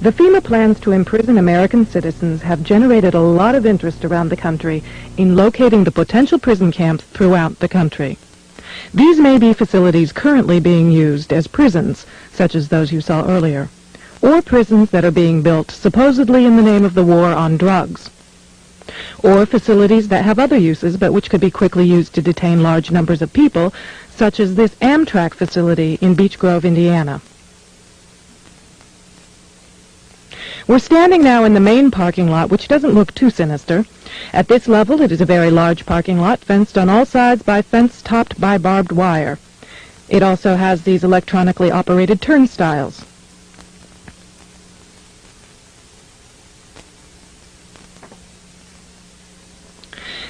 The FEMA plans to imprison American citizens have generated a lot of interest around the country in locating the potential prison camps throughout the country. These may be facilities currently being used as prisons, such as those you saw earlier, or prisons that are being built supposedly in the name of the war on drugs, or facilities that have other uses but which could be quickly used to detain large numbers of people, such as this Amtrak facility in Beech Grove, Indiana. We're standing now in the main parking lot, which doesn't look too sinister. At this level, it is a very large parking lot, fenced on all sides by fence topped by barbed wire. It also has these electronically operated turnstiles.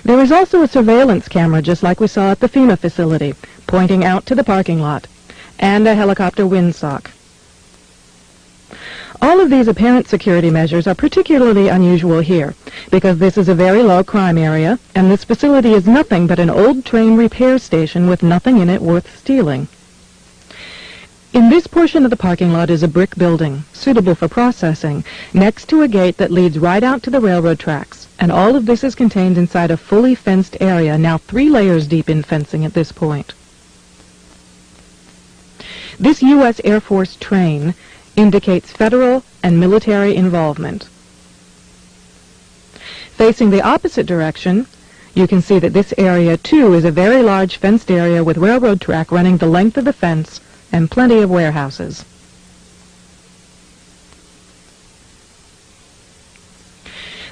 There is also a surveillance camera, just like we saw at the FEMA facility, pointing out to the parking lot, and a helicopter windsock. All of these apparent security measures are particularly unusual here, because this is a very low crime area, and this facility is nothing but an old train repair station with nothing in it worth stealing. In this portion of the parking lot is a brick building, suitable for processing, next to a gate that leads right out to the railroad tracks, and all of this is contained inside a fully fenced area, now 3 layers deep in fencing at this point. This U.S. Air Force train indicates federal and military involvement. Facing the opposite direction, you can see that this area, too, is a very large fenced area with railroad track running the length of the fence and plenty of warehouses.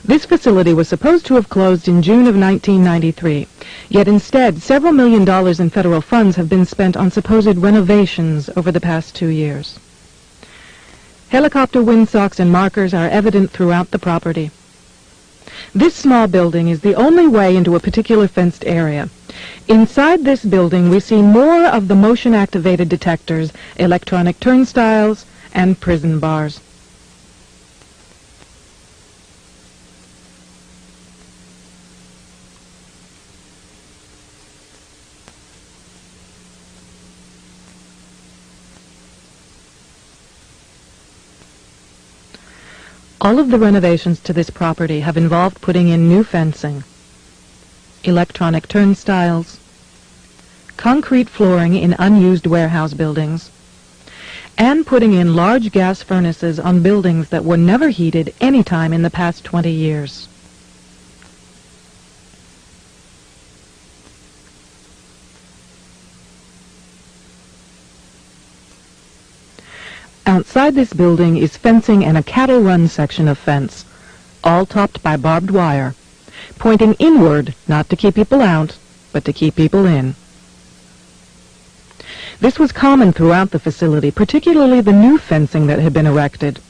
This facility was supposed to have closed in June of 1993, yet instead several $1 million in federal funds have been spent on supposed renovations over the past 2 years. Helicopter windsocks and markers are evident throughout the property. This small building is the only way into a particular fenced area. Inside this building we see more of the motion-activated detectors, electronic turnstiles, and prison bars. All of the renovations to this property have involved putting in new fencing, electronic turnstiles, concrete flooring in unused warehouse buildings, and putting in large gas furnaces on buildings that were never heated any time in the past 20 years. Outside this building is fencing and a cattle run section of fence, all topped by barbed wire, pointing inward, not to keep people out, but to keep people in. This was common throughout the facility, particularly the new fencing that had been erected.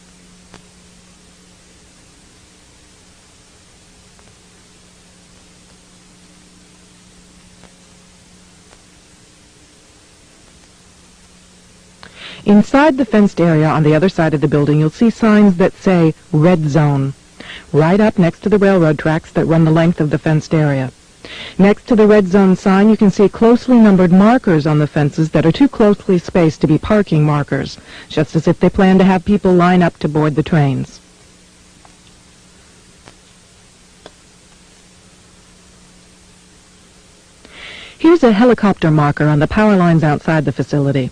Inside the fenced area on the other side of the building, you'll see signs that say Red Zone, right up next to the railroad tracks that run the length of the fenced area. Next to the Red Zone sign, you can see closely numbered markers on the fences that are too closely spaced to be parking markers, just as if they plan to have people line up to board the trains. Here's a helicopter marker on the power lines outside the facility,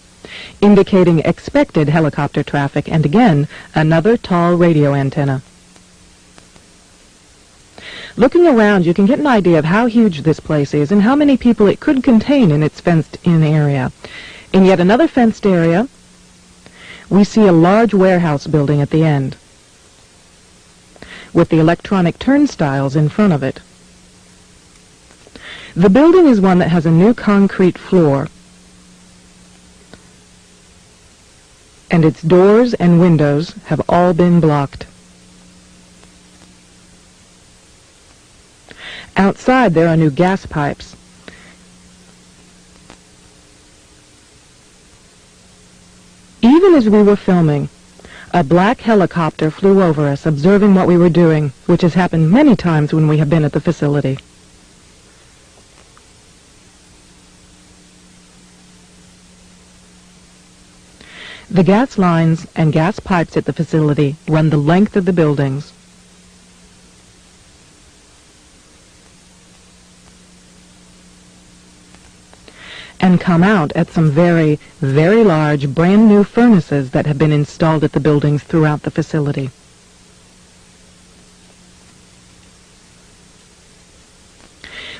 indicating expected helicopter traffic, and again, another tall radio antenna. Looking around, you can get an idea of how huge this place is and how many people it could contain in its fenced-in area. In yet another fenced area, we see a large warehouse building at the end, with the electronic turnstiles in front of it. The building is one that has a new concrete floor, and its doors and windows have all been blocked. Outside there are new gas pipes. Even as we were filming, a black helicopter flew over us, observing what we were doing, which has happened many times when we have been at the facility. The gas lines and gas pipes at the facility run the length of the buildings. And come out at some very, very large, brand new furnaces that have been installed at the buildings throughout the facility.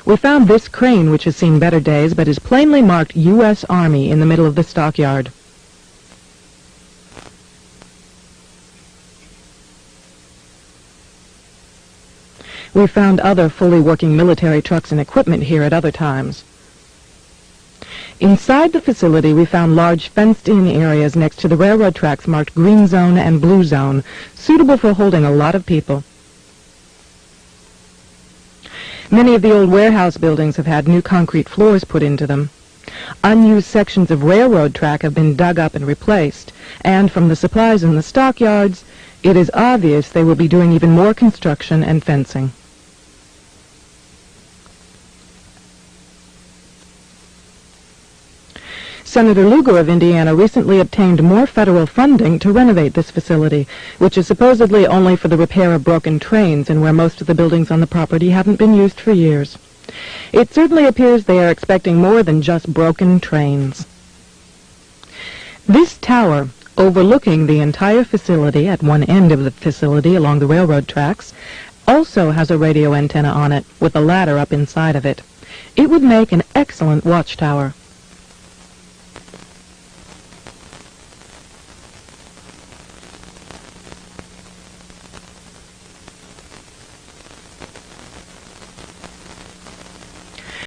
We found this crane, which has seen better days, but is plainly marked U.S. Army in the middle of the stockyard. We found other fully working military trucks and equipment here at other times. Inside the facility, we found large fenced-in areas next to the railroad tracks marked Green Zone and Blue Zone, suitable for holding a lot of people. Many of the old warehouse buildings have had new concrete floors put into them. Unused sections of railroad track have been dug up and replaced, and from the supplies in the stockyards, it is obvious they will be doing even more construction and fencing. Senator Lugar of Indiana recently obtained more federal funding to renovate this facility, which is supposedly only for the repair of broken trains and where most of the buildings on the property haven't been used for years. It certainly appears they are expecting more than just broken trains. This tower, overlooking the entire facility at one end of the facility along the railroad tracks, also has a radio antenna on it with a ladder up inside of it. It would make an excellent watchtower.